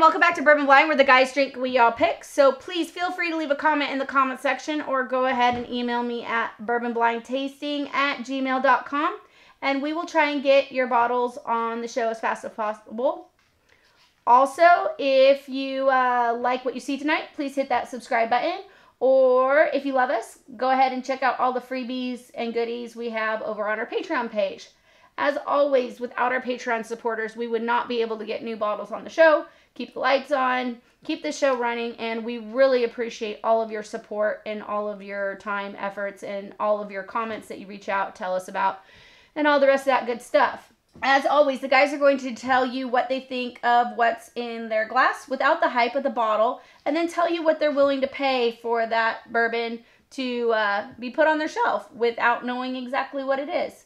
welcome back to Bourbon Blind, where the guys drink, we all pick. So please feel free to leave a comment in the comment section or go ahead and email me at bourbonblindtasting@gmail.com, and we will try and get your bottles on the show as fast as possible. Also, if you like what you see tonight, please hit that subscribe button. Or if you love us, go ahead and check out all the freebies and goodies we have over on our Patreon page. As always, without our Patreon supporters, we would not be able to get new bottles on the show, keep the lights on, keep the show running, and we really appreciate all of your support and all of your time, efforts, and all of your comments that you reach out, tell us about, and all the rest of that good stuff. As always, the guys are going to tell you what they think of what's in their glass without the hype of the bottle, and then tell you what they're willing to pay for that bourbon to be put on their shelf without knowing exactly what it is.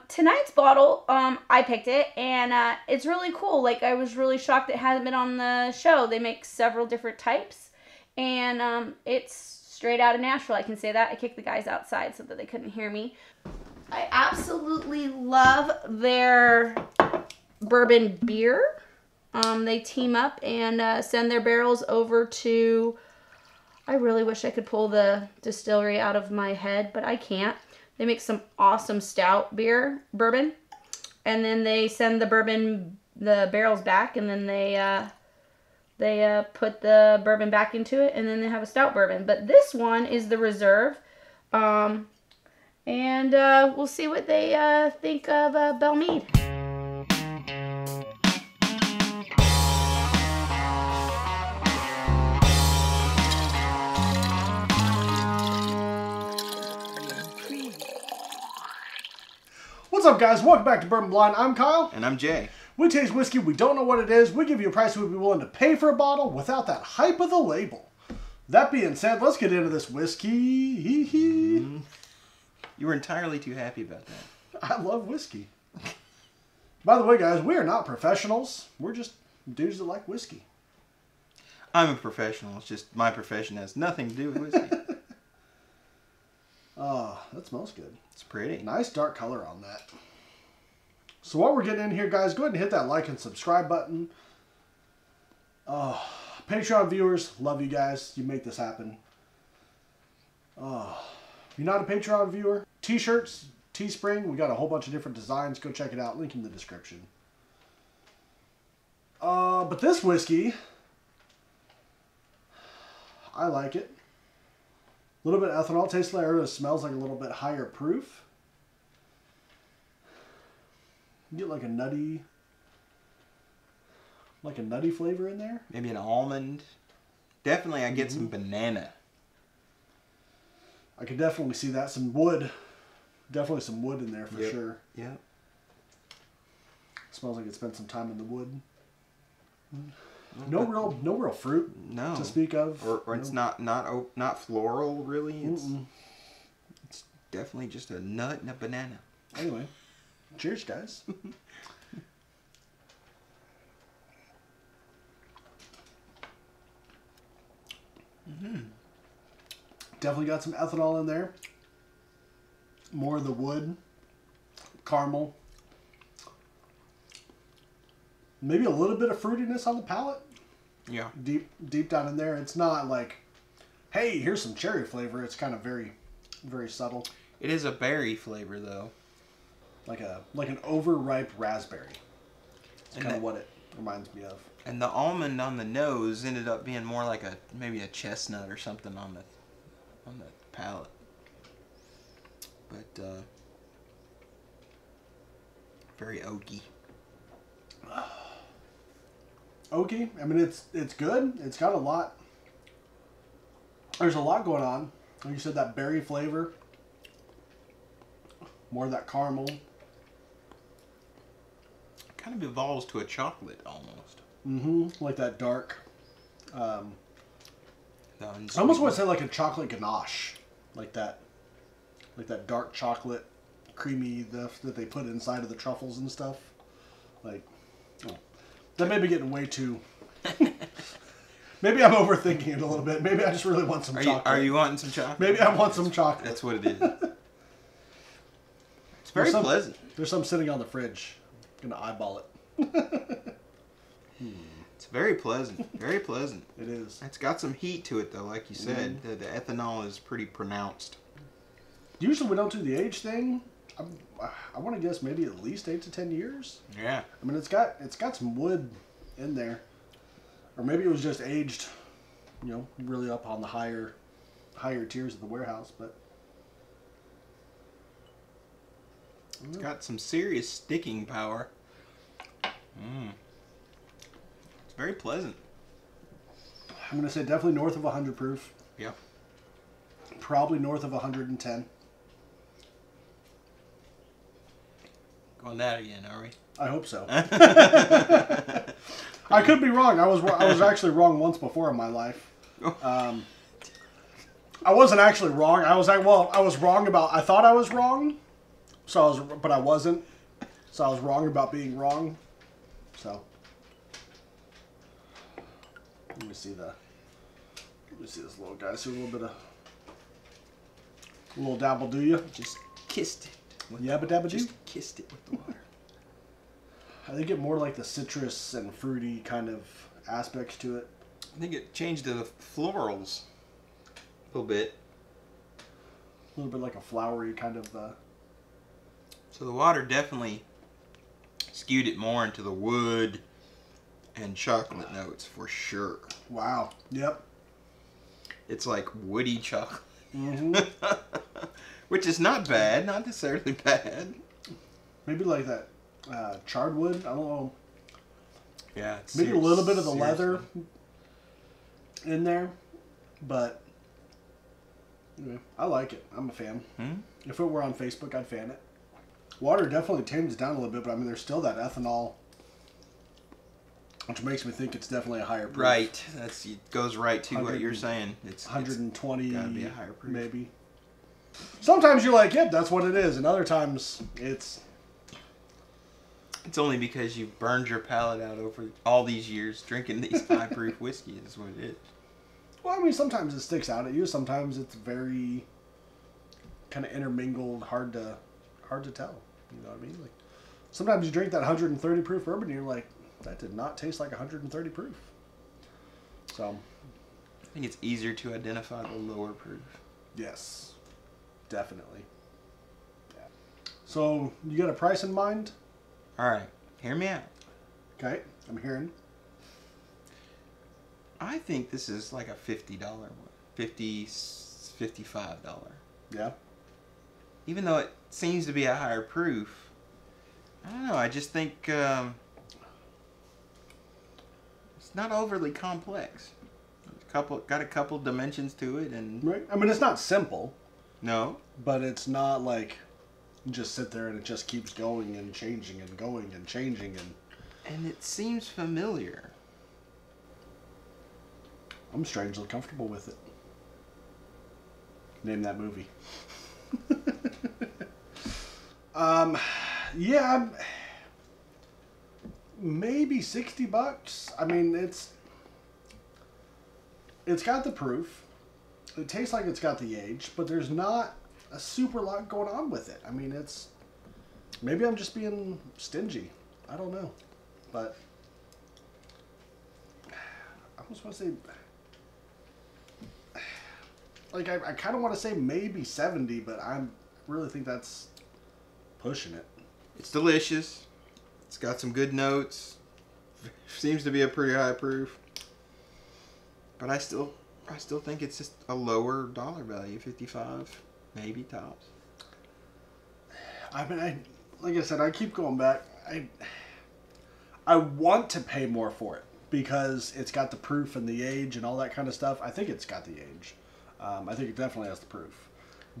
Tonight's bottle, I picked it, and it's really cool. Like, I was really shocked it hadn't been on the show. They make several different types, and it's straight out of Nashville. I can say that. I kicked the guys outside so that they couldn't hear me. I absolutely love their bourbon beer. They team up and send their barrels over to... I really wish I could pull the distillery out of my head, but I can't. They make some awesome stout bourbon, and then they send the barrels back, and then they put the bourbon back into it, and then they have a stout bourbon. But this one is the reserve. And we'll see what they think of Belle Meade. What's up, guys? Welcome back to Bourbon Blind. I'm Kyle. And I'm Jay. We taste whiskey. We don't know what it is. We give you a price we'd be willing to pay for a bottle without that hype of the label. That being said, let's get into this whiskey. You were entirely too happy about that. I love whiskey. By the way, guys, we are not professionals. We're just dudes that like whiskey. I'm a professional. It's just my profession has nothing to do with whiskey. Oh, that smells good. It's pretty. Nice dark color on that. So what we're getting in here, guys, go ahead and hit that like and subscribe button. Patreon viewers, love you guys. You make this happen. If you're not a Patreon viewer, t-shirts, Teespring, we got a whole bunch of different designs. Go check it out. Link in the description. But this whiskey, I like it. A little bit of ethanol. Tastes like it smells like a little bit higher proof. You get like a nutty flavor in there. Maybe an almond. Definitely I get some banana. I could definitely see that. Some wood. Definitely some wood in there for sure. Yeah. Smells like it spent some time in the wood. No real fruit to speak of. Or it's not floral really. It's definitely just a nut and a banana. Anyway, cheers, guys. Definitely got some ethanol in there. More of the wood, caramel. Maybe a little bit of fruitiness on the palate. Yeah. Deep down in there. It's not like, hey, here's some cherry flavor. It's kind of very, very subtle. It is a berry flavor though. Like an overripe raspberry. It's kind of what it reminds me of. And the almond on the nose ended up being more like maybe a chestnut or something on the palate. But very oaky. Oaky. I mean, it's good. It's got a lot. There's a lot going on. Like you said, that berry flavor. More of that caramel. Kind of evolves to a chocolate almost. Like that dark. I almost want to say like a chocolate ganache, like that dark chocolate, creamy stuff that they put inside of the truffles and stuff. Like, that may be getting way too. Maybe I'm overthinking it a little bit. Maybe I just really want some chocolate. Are you wanting some chocolate? Maybe I want some chocolate. That's what it is. It's very pleasant. There's some sitting on the fridge. I'm gonna eyeball it. It's very pleasant. Very pleasant. It is. It's got some heat to it, though, like you said. The ethanol is pretty pronounced. Usually we don't do the age thing. I want to guess maybe at least 8 to 10 years. Yeah. I mean, it's got some wood in there, or maybe it was just aged, you know, really up on the higher tiers of the warehouse. But it's got some serious sticking power. It's very pleasant. I'm gonna say definitely north of 100 proof. Yep. Probably north of 110. Going that again, are we? I hope so. I could be wrong. I was actually wrong once before in my life. I wasn't actually wrong. I was wrong about. I thought I was wrong, but I wasn't. So I was wrong about being wrong. So let me see this little guy. See a little dabble. Do you? Just kissed it. Yabba dabba do. Just kissed it with the water. I think it more like the citrus and fruity kind of aspects to it. I think it changed to the florals a little bit. A little bit like a flowery kind of. So the water definitely skewed it more into the wood and chocolate notes for sure. Wow. Yep. It's like woody chocolate. Mm-hmm. Which is not bad, not necessarily bad. Maybe like that charred wood. I don't know. Yeah. It's Maybe a little bit of the leather in there, but anyway, I like it. I'm a fan. If it were on Facebook, I'd fan it. Water definitely tames down a little bit, but I mean, there's still that ethanol, which makes me think it's definitely a higher proof. Right. It goes right to what you're saying. It's 120, gotta be a higher proof. maybe. Sometimes you're like, yep, that's what it is, and other times it's only because you've burned your palate out over all these years drinking these high proof whiskey is what it is. Well, I mean, sometimes it sticks out at you. Sometimes it's very kind of intermingled, hard to tell. You know what I mean? Like sometimes you drink that 130 proof bourbon, and you're like, that did not taste like 130 proof. So, I think it's easier to identify the lower proof. yes, definitely. Yeah. So you got a price in mind? All right, hear me out. Okay, I'm hearing. I think this is like a $50 one. $55. Yeah. Even though it seems to be a higher proof, I don't know. I just think it's not overly complex. Got a couple dimensions to it, and Right. I mean, it's not simple, no, but it's not like you just sit there and it just keeps going and changing and going and changing and it seems familiar. I'm strangely comfortable with it. Name that movie. Yeah, maybe $60. I mean, it's got the proof. It tastes like it's got the age, but there's not a super lot going on with it. I mean, maybe I'm just being stingy. I don't know, but I almost want to say, like, I kind of want to say maybe 70, but I really think that's pushing it. It's delicious. It's got some good notes. Seems to be a pretty high proof. But I still think it's just a lower dollar value, 55, maybe tops. I mean, like I said, I keep going back. I want to pay more for it because it's got the proof and the age and all that kind of stuff. I think it's got the age. I think it definitely has the proof.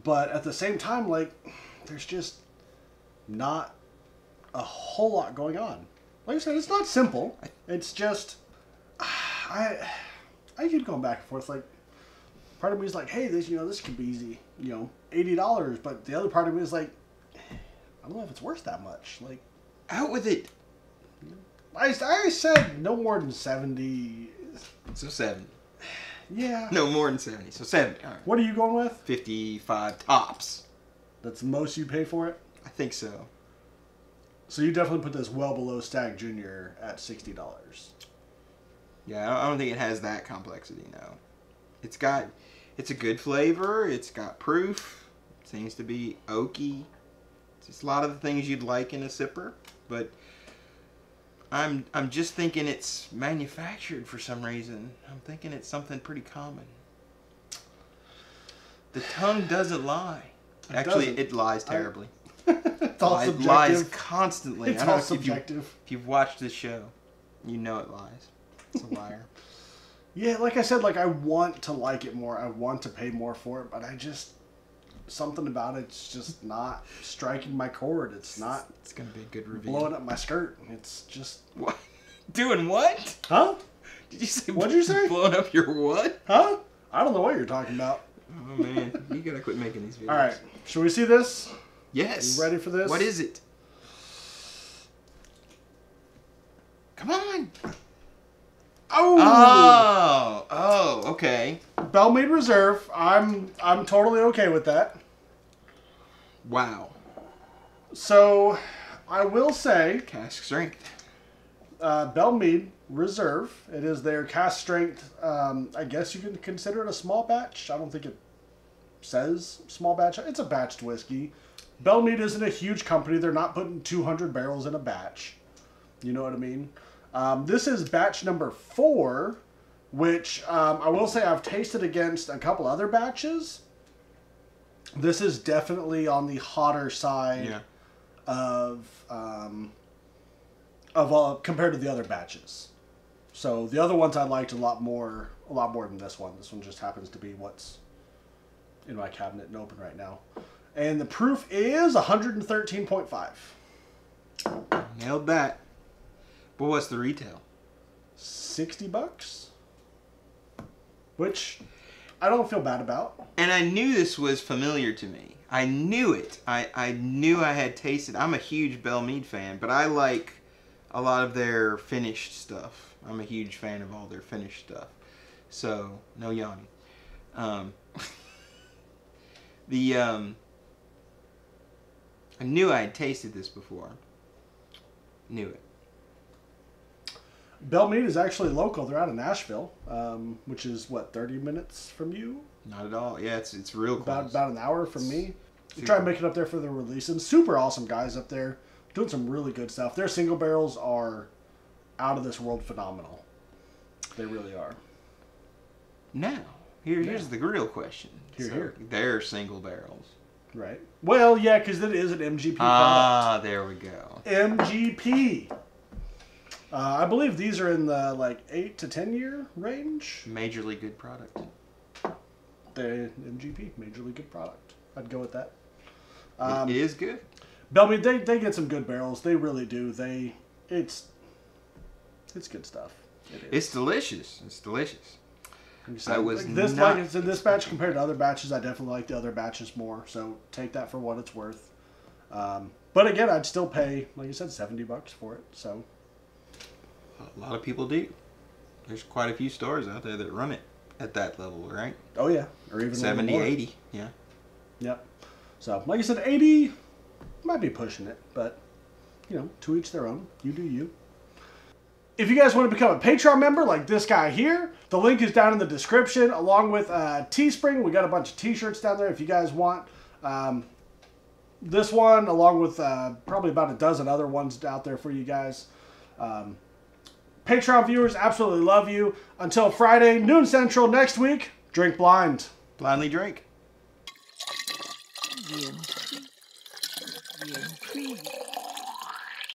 But at the same time, like, there's just not a whole lot going on. Like I said, it's not simple. It's just, I keep going back and forth. Like, part of me is like, hey, this could be easy, $80. But the other part of me is like, I don't know if it's worth that much. Like, out with it. I said no more than 70. So 70. Yeah. No more than 70. So 70. All right. What are you going with? 55 tops. That's the most you pay for it? I think so. So you definitely put this well below Stag Junior at $60. Yeah, I don't think it has that complexity, no. It's a good flavor. It's got proof. It seems to be oaky. It's just a lot of the things you'd like in a sipper, but I'm just thinking it's manufactured for some reason. I'm thinking it's something pretty common. The tongue doesn't lie. Actually, it lies terribly. It's all subjective. It lies constantly. It's all subjective. If you've watched this show, you know it lies. It's a liar. Yeah, like I said, like I want to like it more. I want to pay more for it, but I just something about it's just not striking my chord. It's not. It's gonna be a good review. Blowing up my skirt. It's just what? Doing what? Huh? Did you say? What'd you say? Blowing up your what? Huh? I don't know what you're talking about. Oh man, you gotta quit making these videos. All right, should we see this? Yes. You ready for this? What is it? Come on. Oh, okay. Belle Meade Reserve. I'm totally okay with that. Wow. So, I will say, Cask strength. Belle Meade Reserve. It is their cask strength. I guess you can consider it a small batch. I don't think it says small batch. It's a batched whiskey. Belle Meade isn't a huge company. They're not putting 200 barrels in a batch. You know what I mean? This is batch number 4, which I will say I've tasted against a couple other batches. This is definitely on the hotter side of all compared to the other batches. So the other ones I liked a lot more than this one. This one just happens to be what's in my cabinet and open right now. And the proof is 113.5. Nailed that. But what's the retail? $60, which I don't feel bad about. And I knew this was familiar to me. I knew it. I knew I had tasted. I'm a huge Belle Meade fan, but I like a lot of their finished stuff. I'm a huge fan of all their finished stuff. So no yawning. I knew I had tasted this before. Knew it. Belle Meade is actually local. They're out of Nashville, which is, what, 30 minutes from you? Not at all. Yeah, it's real close. About an hour from me. Try and make it up there for the release. And super awesome guys up there doing some really good stuff. Their single barrels are out of this world phenomenal. They really are. Now, here's the real question. Here. They're single barrels. Right. Well, yeah, because it is an MGP product. Ah, there we go. MGP. I believe these are in the, 8 to 10 year range. Majorly good product. The MGP, majorly good product. I'd go with that. It is good. Belle Meade, they get some good barrels. They really do. It's good stuff. It's delicious. It's delicious. I was this batch compared to other batches. I definitely like the other batches more. So take that for what it's worth. But again, I'd still pay, like you said, $70 for it. So a lot of people do. There's quite a few stores out there that run it at that level, right? Oh yeah, or even 70, 80. Yeah. Yep. So like you said, 80 might be pushing it, but to each their own. You do you. If you guys want to become a Patreon member like this guy here, the link is down in the description, along with Teespring. We got a bunch of t-shirts down there if you guys want. This one, along with probably about a dozen other ones out there for you guys. Patreon viewers, absolutely love you. Until Friday, noon Central next week, drink blind. Blindly drink. The intrigue.